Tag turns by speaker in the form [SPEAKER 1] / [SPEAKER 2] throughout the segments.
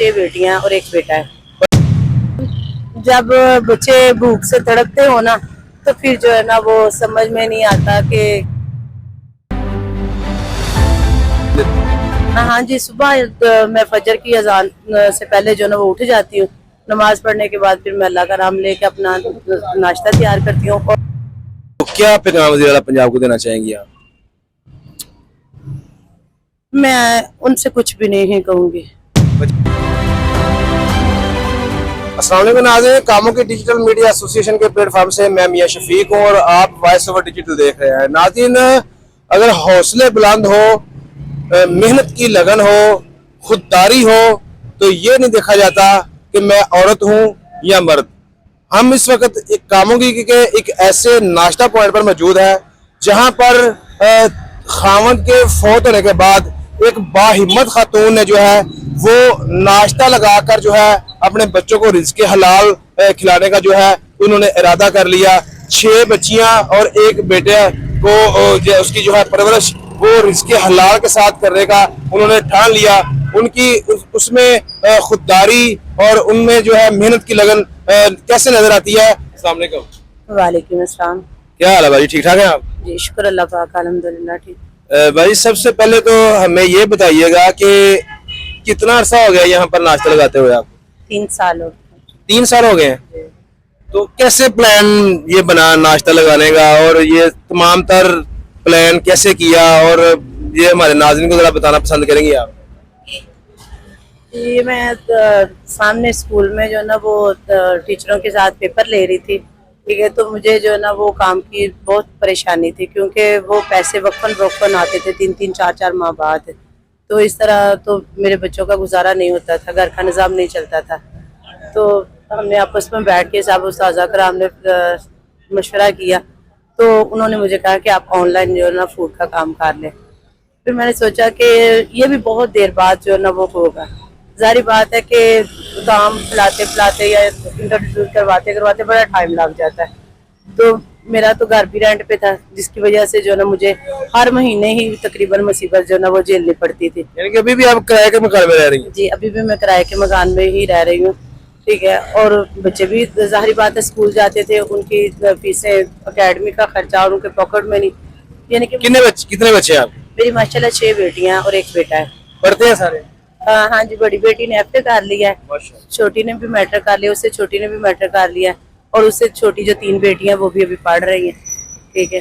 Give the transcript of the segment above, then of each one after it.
[SPEAKER 1] 6 बेटियां और एक बेटा है। जब बच्चे भूख से तड़पते हो ना तो फिर जो है ना वो समझ में नहीं आता कि हाँ जी, सुबह मैं फजर की अजान से पहले जो है ना वो उठ जाती हूँ। नमाज पढ़ने के बाद फिर मैं अल्लाह का नाम लेके अपना नाश्ता तैयार करती हूँ। और
[SPEAKER 2] तो क्या पैगाम वज़ीर आला पंजाब को देना चाहेंगी आप?
[SPEAKER 1] मैं उनसे कुछ भी नहीं कहूँगी।
[SPEAKER 2] अस्सलाम वालेकुम नाज़रीन, कामों की डिजिटल मीडिया एसोसिएशन के प्लेटफॉर्म से मैं मियां शफीक हूँ और आप वॉइस ओवर डिजिटल देख रहे हैं। नाज़रीन, अगर हौसले बुलंद हो, मेहनत की लगन हो, खुददारी हो, तो ये नहीं देखा जाता कि मैं औरत हूँ या मर्द। हम इस वक्त एक कामोगी के एक ऐसे नाश्ता पॉइंट पर मौजूद है जहाँ पर खावंद के फौत होने के बाद एक बाहिम्मत खातून ने जो है वो नाश्ता लगाकर जो है अपने बच्चों को रिज़्क़ हलाल खिलाने का जो है उन्होंने इरादा कर लिया। 6 बच्चियां और एक बेटे को उसकी जो है परवरिश वो रिज़्क़ हलाल के साथ करने का उन्होंने ठान लिया। उनकी उसमें खुददारी और उनमें जो है मेहनत की लगन कैसे नजर आती है? अस्सलाम वालेकुम।
[SPEAKER 1] वालेकुम अस्सलाम।
[SPEAKER 2] क्या हाल है भाई, ठीक ठाक हैं आप?
[SPEAKER 1] जी शुक्र अल्लाह पाक, अल्हम्दुलिल्लाह ठीक।
[SPEAKER 2] भाई सबसे पहले तो हमें ये बताइएगा कि कितना अरसा हो गया यहाँ पर नाश्ता लगाते हुए आप?
[SPEAKER 1] 3 साल हो गए।
[SPEAKER 2] 3 साल हो गए हैं। तो कैसे प्लान ये बना नाश्ता लगाने का और ये तमाम तर प्लान कैसे किया, और ये हमारे नाज़रीन को जरा बताना पसंद करेंगे आप?
[SPEAKER 1] ये मैं सामने स्कूल में जो है ना वो टीचरों के साथ पेपर ले रही थी, ठीक है। तो मुझे जो है ना वो काम की बहुत परेशानी थी क्योंकि वो पैसे वक्फन आते थे 3-3 4-4 माह बाद। तो इस तरह तो मेरे बच्चों का गुजारा नहीं होता था, घर का निज़ाम नहीं चलता था। तो हमने आपस में बैठ के साहब उस्ताज़ा कर हमने मशवरा किया। तो उन्होंने मुझे कहा कि आप ऑनलाइन जो है ना फूड का काम कर लें। फिर मैंने सोचा कि ये भी बहुत देर बाद जो है ना वो होगा। जारी बात है कि काम पिलाते या इंट्रोड्यूस करवाते बड़ा टाइम लग जाता है। तो मेरा तो घर भी रेंट पे था जिसकी वजह से जो है ना मुझे हर महीने ही तकरीबन मुसीबत जो है ना वो झेलनी पड़ती थी।
[SPEAKER 2] यानी कि अभी भी आप किराए के मकान में रह रही हैं?
[SPEAKER 1] जी अभी भी मैं किराए के मकान में ही रह रही हूँ, ठीक है। और बच्चे भी जाहिर बात है स्कूल जाते थे, उनकी फीसें, अकेडमी का खर्चा और उनके पॉकेट में नहीं। यानी कि
[SPEAKER 2] कितने बच्चे हैं आप?
[SPEAKER 1] मेरी माशाल्लाह 6 बेटियां और एक बेटा है।
[SPEAKER 2] पढ़ते हैं सारे?
[SPEAKER 1] हाँ जी, बड़ी बेटी ने एफए कर लिया है, छोटी ने भी मैट्रिक कर लिया, उससे छोटी ने भी मैट्रिक कर लिया है, और उससे छोटी जो 3 बेटियां वो भी अभी पढ़ रही हैं, ठीक है।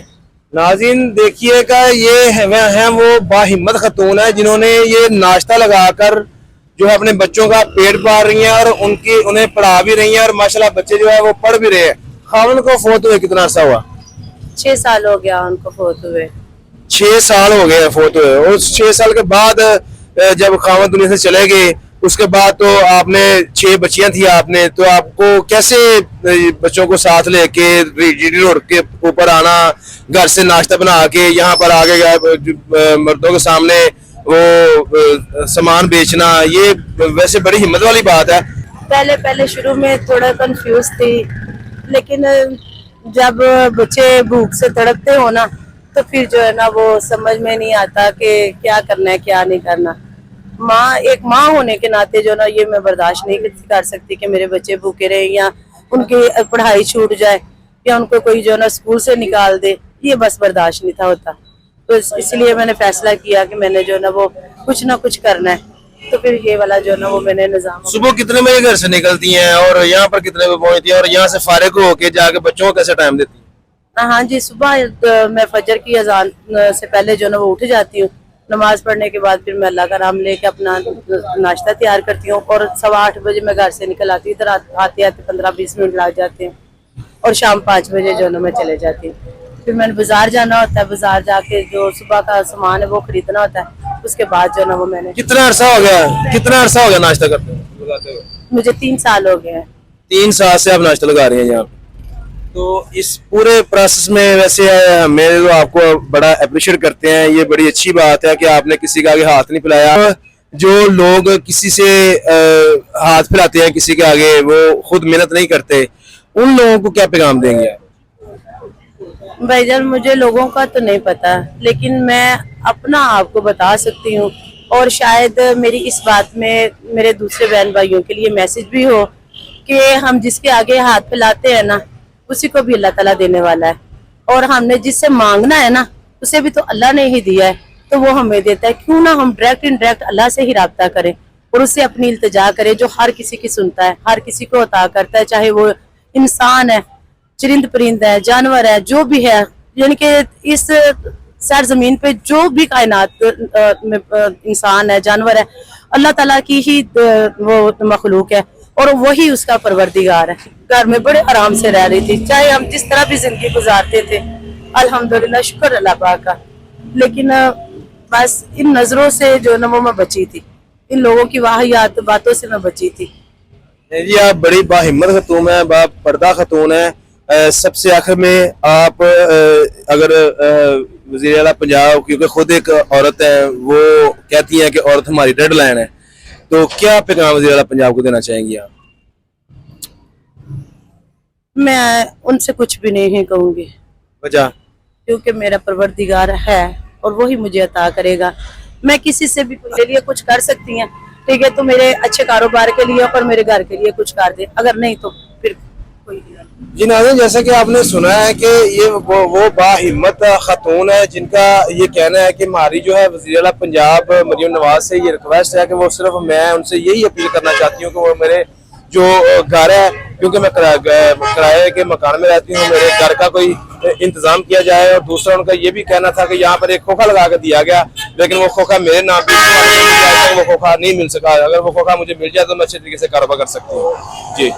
[SPEAKER 2] नाज़रीन देखिएगा, ये है वो बाहिम्मत खातून है जिन्होंने ये नाश्ता लगाकर जो है अपने बच्चों का पेट पाल रही हैं और उन्हें पढ़ा भी रही हैं, और माशाल्लाह बच्चे जो है वो पढ़ भी रहे हैं। खावन को फौत हुए कितना अर्सा हुआ?
[SPEAKER 1] 6 साल हो गया उनको फौत हुए।
[SPEAKER 2] 6 साल हो गए फौत हुए। और 6 साल के बाद जब खावन दुनिया से चले गए उसके बाद तो आपने 6 बच्चियां थी आपने, तो आपको कैसे बच्चों को साथ लेके जीटी रोड के ऊपर आना, घर से नाश्ता बना के यहाँ पर आगे मर्दों के सामने वो सामान बेचना, ये वैसे बड़ी हिम्मत वाली बात है।
[SPEAKER 1] पहले शुरू में थोड़ा कंफ्यूज थी, लेकिन जब बच्चे भूख से तड़पते हो ना तो फिर जो है ना वो समझ में नहीं आता कि क्या करना है क्या नहीं करना। एक माँ होने के नाते जो ना ये मैं बर्दाश्त नहीं कर सकती कि मेरे बच्चे भूखे रहे या उनकी पढ़ाई छूट जाए या उनको कोई जो ना स्कूल से निकाल दे, ये बस बर्दाश्त नहीं था होता। तो इसलिए मैंने फैसला किया कि मैंने जो ना वो कुछ ना कुछ करना है। तो फिर ये वाला जो ना वो मैंने निजाम।
[SPEAKER 2] सुबह कितने बजे घर से निकलती हैं और यहाँ पर कितने बजे पहुँचती हैं, और यहाँ से फारिग होके जाके बच्चों को कैसे टाइम देती हैं?
[SPEAKER 1] हाँ जी, सुबह मैं फजर की अजान से पहले जो ना वो उठ जाती हूँ। नमाज पढ़ने के बाद फिर मैं अल्लाह का नाम लेके अपना नाश्ता तैयार करती हूँ, और 8:15 बजे मैं घर से निकल आती हूँ। इधर आते 15-20 मिनट लग जाते हैं, और शाम 5 बजे जो ना मैं चले जाती हूँ। फिर मैंने बाजार जाना होता है, बाजार जाके जो सुबह का सामान है वो खरीदना होता है। उसके बाद जो ना वो मैंने
[SPEAKER 2] कितना अरसा हो गया नाश्ता करते हुए?
[SPEAKER 1] मुझे 3 साल हो गए हैं।
[SPEAKER 2] 3 साल से आप नाश्ता लगा रही हैं यहाँ? तो इस पूरे प्रोसेस में वैसे मेरे तो आपको बड़ा अप्रिशिएट करते हैं, ये बड़ी अच्छी बात है कि आपने किसी का आगे हाथ नहीं फैलाया। जो लोग किसी से हाथ फैलाते हैं किसी के आगे, वो खुद मेहनत नहीं करते, उन लोगों को क्या पैगाम देंगे आप?
[SPEAKER 1] भाईजान मुझे लोगों का तो नहीं पता, लेकिन मैं अपना आपको बता सकती हूँ اور شاید میری اس بات میں میرے دوسرے بہن بھائیوں کے لیے میسج بھی ہو کہ ہم جس کے آگے ہاتھ پھیلاتے ہیں نا اسی کو بھی اللہ تعالیٰ دینے والا ہے، اور ہم نے جس سے مانگنا ہے نا اسے بھی تو اللہ نے ہی دیا ہے، تو وہ ہمیں دیتا ہے، کیوں نہ ہم ڈائریکٹ انڈائریکٹ اللہ سے ہی رابطہ کریں اور اس سے اپنی التجا کریں جو ہر کسی کی سنتا ہے، ہر کسی کو عطا کرتا ہے، چاہے وہ انسان ہے، چرند پرند ہے، جانور ہے، جو بھی ہے، یعنی کہ اس سر زمین پہ جو بھی کائنات میں انسان ہے، جانور ہے، اللہ تعالیٰ کی ہی وہ مخلوق ہے اور وہی اس کا پروردگار ہے۔ گھر میں بڑے آرام سے رہ رہی تھی، چاہے ہم جس طرح بھی زندگی گزارتے تھے، الحمدللہ شکر اللہ پاک کا، لیکن بس ان نظروں سے جو نا وہ میں بچی تھی، ان لوگوں کی واہیات باتوں سے میں بچی تھی۔
[SPEAKER 2] جی آپ بڑی باہمت خاتون ہیں، با پردہ خاتون ہیں۔ سب سے آخر میں آپ اگر وزیر اعلیٰ پنجاب، کیونکہ خود ایک عورت ہیں، وہ کہتی ہیں کہ عورت ہماری ڈیڈ لائن ہے، تو کیا پیغام وزیر اعلیٰ پنجاب کو دینا چاہیں گی آپ؟
[SPEAKER 1] میں ان سے کچھ بھی نہیں کہوں گی،
[SPEAKER 2] وجہ
[SPEAKER 1] کیونکہ میرا پروردگار ہے اور وہی مجھے عطا کرے گا۔ میں کسی سے بھی میرے لیے کچھ کر سکتی ہیں، ٹھیک ہے، تو میرے اچھے کاروبار کے لیے اور میرے گھر کے لیے کچھ کر دے، اگر نہیں تو پھر کوئی نہیں۔
[SPEAKER 2] جی ناظرین، جیسا کہ آپ نے سنا ہے کہ یہ وہ باہمت خاتون ہے جن کا یہ کہنا ہے کہ ہماری جو ہے وزیر اعلیٰ پنجاب مریم نواز سے یہ ریکویسٹ ہے کہ وہ صرف میں ان سے یہی اپیل کرنا چاہتی ہوں کہ وہ میرے جو گھر ہے، کیونکہ میں کرائے کے مکان میں رہتی ہوں، میرے گھر کا کوئی انتظام کیا جائے، اور دوسرا ان کا یہ بھی کہنا تھا کہ یہاں پر ایک کھوکھا لگا کے دیا گیا لیکن وہ کھوکھا میرے نام پہ وہ کھوکھا نہیں مل سکا، اگر وہ کھوکھا مجھے مل جائے تو میں اچھے طریقے سے کاروبار کر سکتی ہوں۔ جی